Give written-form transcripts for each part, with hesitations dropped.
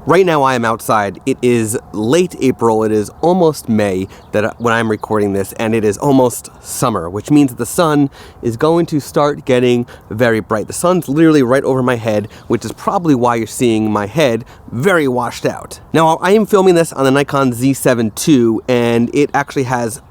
Right now I am outside. It is late April, it is almost May when I'm recording this, and it is almost summer, which means the sun is going to start getting very bright. The sun's literally right over my head, which is probably why you're seeing my head very washed out. Now, I am filming this on the Nikon Z7 II, and it actually has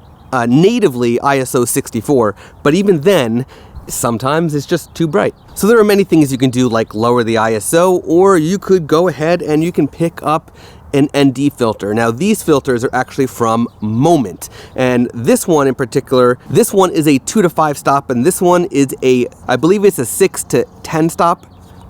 natively ISO 64, but even then, sometimes it's just too bright. So there are many things you can do, like lower the ISO, or you could go ahead and you can pick up an ND filter. Now, these filters are actually from Moment, and this one in particular, this one is a 2 to 5 stop, and this one is I believe it's a 6 to 10 stop.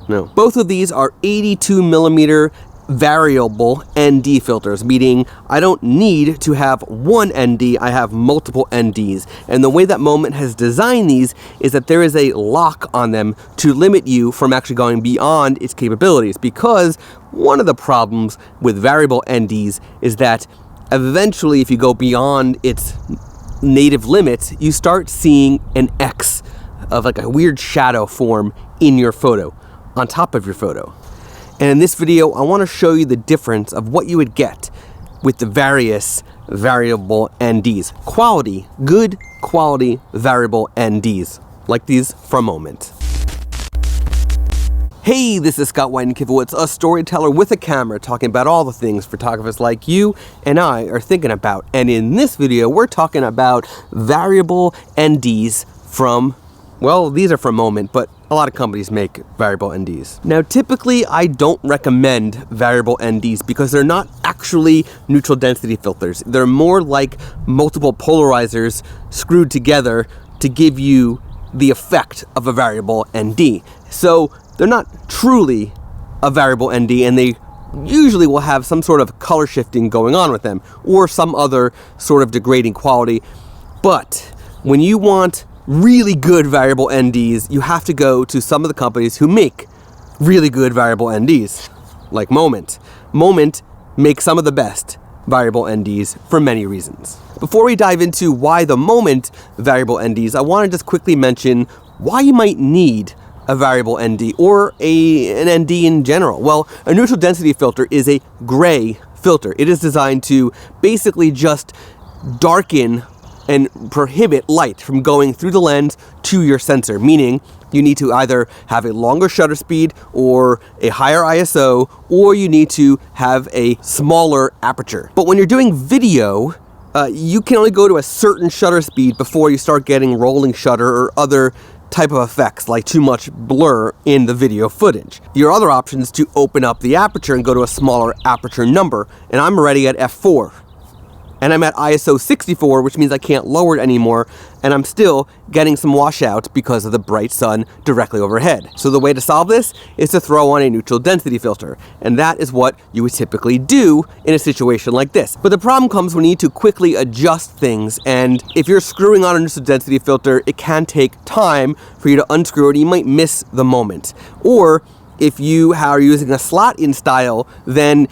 No, both of these are 82 millimeter variable ND filters, meaning I don't need to have one ND, I have multiple NDs. And the way that Moment has designed these is that there is a lock on them to limit you from actually going beyond its capabilities, because one of the problems with variable NDs is that eventually if you go beyond its native limits, you start seeing an X of like a weird shadow form in your photo, on top of your photo. And in this video, I want to show you the difference of what you would get with the various variable NDs. Quality, good quality variable NDs, like these from Moment. Hey, this is Scott Weidenkivowitz, a storyteller with a camera, talking about all the things photographers like you and I are thinking about. And in this video, we're talking about variable NDs from, well, these are from Moment, but a lot of companies make variable NDs. Now, typically, I don't recommend variable NDs because they're not actually neutral density filters. They're more like multiple polarizers screwed together to give you the effect of a variable ND. So they're not truly a variable ND, and they usually will have some sort of color shifting going on with them, or some other sort of degrading quality. But when you want really good variable NDs, you have to go to some of the companies who make really good variable NDs, like Moment. Moment makes some of the best variable NDs for many reasons. Before we dive into why the Moment variable NDs, I want to just quickly mention why you might need a variable ND or an ND in general. Well, a neutral density filter is a gray filter. It is designed to basically just darken and prohibit light from going through the lens to your sensor, meaning you need to either have a longer shutter speed or a higher ISO, or you need to have a smaller aperture. But when you're doing video, you can only go to a certain shutter speed before you start getting rolling shutter or other type of effects like too much blur in the video footage. Your other option is to open up the aperture and go to a smaller aperture number, and I'm already at f4. And I'm at ISO 64, which means I can't lower it anymore, and I'm still getting some washout because of the bright sun directly overhead. So the way to solve this is to throw on a neutral density filter, and that is what you would typically do in a situation like this. But the problem comes when you need to quickly adjust things, and if you're screwing on a neutral density filter, it can take time for you to unscrew it, and you might miss the moment. Or if you are using a slot-in style, then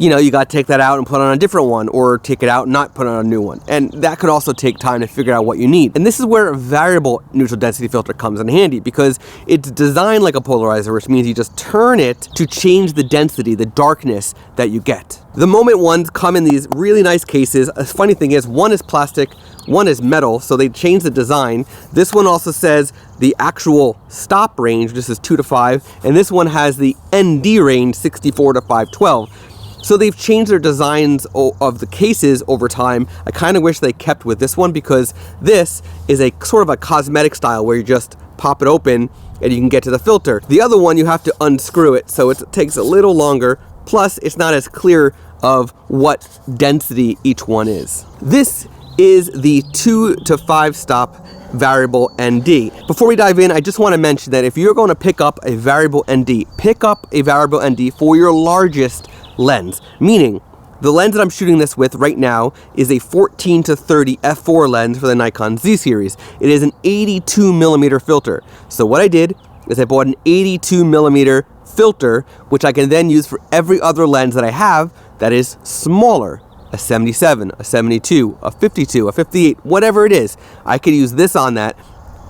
you got to take that out and put on a different one, or take it out and not put on a new one. And that could also take time to figure out what you need. And this is where a variable neutral density filter comes in handy, because it's designed like a polarizer, which means you just turn it to change the density, the darkness that you get. The Moment ones come in these really nice cases. A funny thing is, one is plastic, one is metal, so they changed the design. This one also says the actual stop range, this is 2 to 5, and this one has the ND range, 64 to 512. So they've changed their designs of the cases over time. I kind of wish they kept with this one, because this is a sort of a cosmetic style where you just pop it open and you can get to the filter. The other one, you have to unscrew it, so it takes a little longer. Plus, it's not as clear of what density each one is. This is the 2 to 5 stop variable ND. Before we dive in, I just want to mention that if you're going to pick up a variable ND, pick up a variable ND for your largest lens, meaning the lens that I'm shooting this with right now is a 14 to 30 f4 lens for the Nikon Z series. It is an 82 millimeter filter. So what I did is I bought an 82 millimeter filter, which I can then use for every other lens that I have that is smaller. A 77, a 72, a 52, a 58, whatever it is. I could use this on that,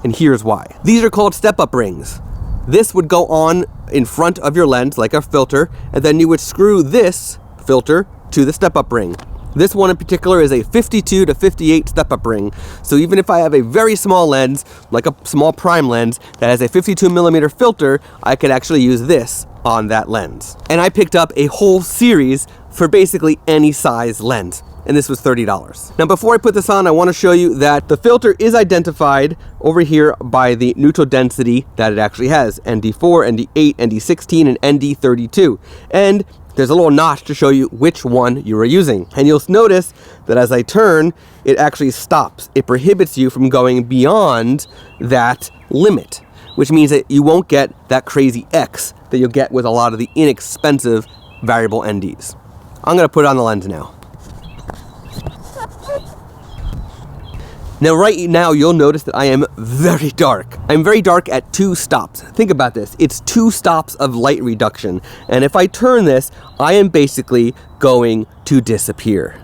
and here's why. These are called step-up rings. This would go on in front of your lens like a filter, and then you would screw this filter to the step-up ring. This one in particular is a 52 to 58 step-up ring. So even if I have a very small lens, like a small prime lens, that has a 52mm filter, I could actually use this on that lens. And I picked up a whole series for basically any size lens. And this was $30. Now before I put this on, I want to show you that the filter is identified over here by the neutral density that it actually has. ND4, ND8, ND16, and ND32. And there's a little notch to show you which one you are using. And you'll notice that as I turn, it actually stops. It prohibits you from going beyond that limit, which means that you won't get that crazy X that you'll get with a lot of the inexpensive variable NDs. I'm going to put it on the lens now. Now right now you'll notice that I am very dark. I'm very dark at 2 stops. Think about this. It's 2 stops of light reduction. And if I turn this, I am basically going to disappear.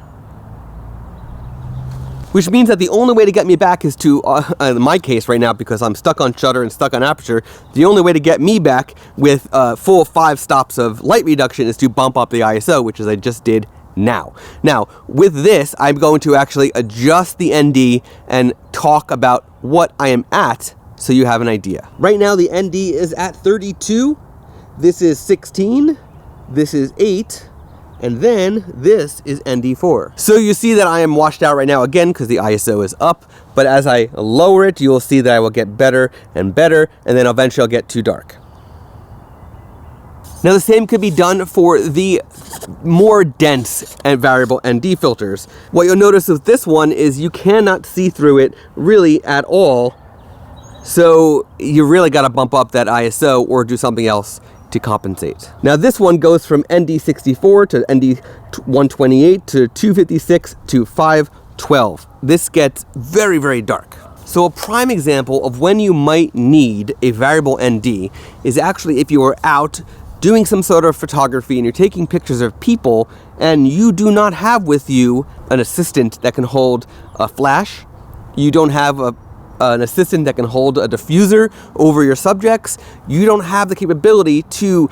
Which means that the only way to get me back is to, in my case right now, because I'm stuck on shutter and stuck on aperture, the only way to get me back with full 5 stops of light reduction is to bump up the ISO, which is I just did now. Now, with this, I'm going to actually adjust the ND and talk about what I am at so you have an idea. Right now, the ND is at 32. This is 16. This is 8. And then this is ND4. So you see that I am washed out right now again because the ISO is up. But as I lower it, you'll see that I will get better and better. And then eventually I'll get too dark. Now the same could be done for the more dense and variable ND filters. What you'll notice with this one is you cannot see through it really at all. So you really got to bump up that ISO or do something else to compensate. Now this one goes from ND64 to ND128 to 256 to 512. This gets very, very dark. So a prime example of when you might need a variable ND is actually if you are out doing some sort of photography and you're taking pictures of people and you do not have with you an assistant that can hold a flash, you don't have an assistant that can hold a diffuser over your subjects, you don't have the capability to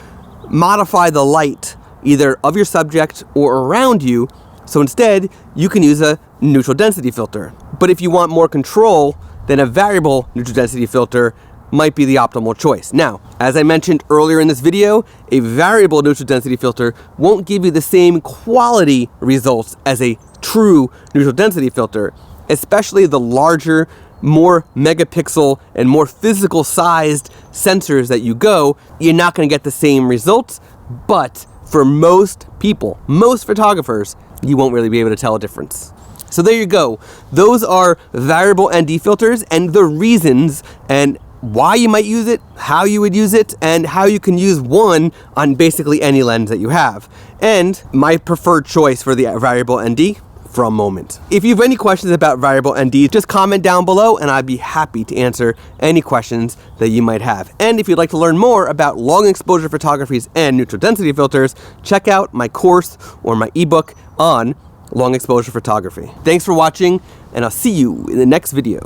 modify the light either of your subject or around you, so instead you can use a neutral density filter. But if you want more control, then a variable neutral density filter might be the optimal choice. Now, as I mentioned earlier in this video, a variable neutral density filter won't give you the same quality results as a true neutral density filter, especially the larger, more megapixel and more physical sized sensors that you go, you're not going to get the same results, but for most people, most photographers, you won't really be able to tell a difference. So there you go. Those are variable ND filters and the reasons and why you might use it, how you would use it, and how you can use one on basically any lens that you have. And my preferred choice for the variable ND from Moment. If you have any questions about variable ND, just comment down below and I'd be happy to answer any questions that you might have. And if you'd like to learn more about long exposure photographies and neutral density filters, check out my course or my ebook on long exposure photography. Thanks for watching, and I'll see you in the next video.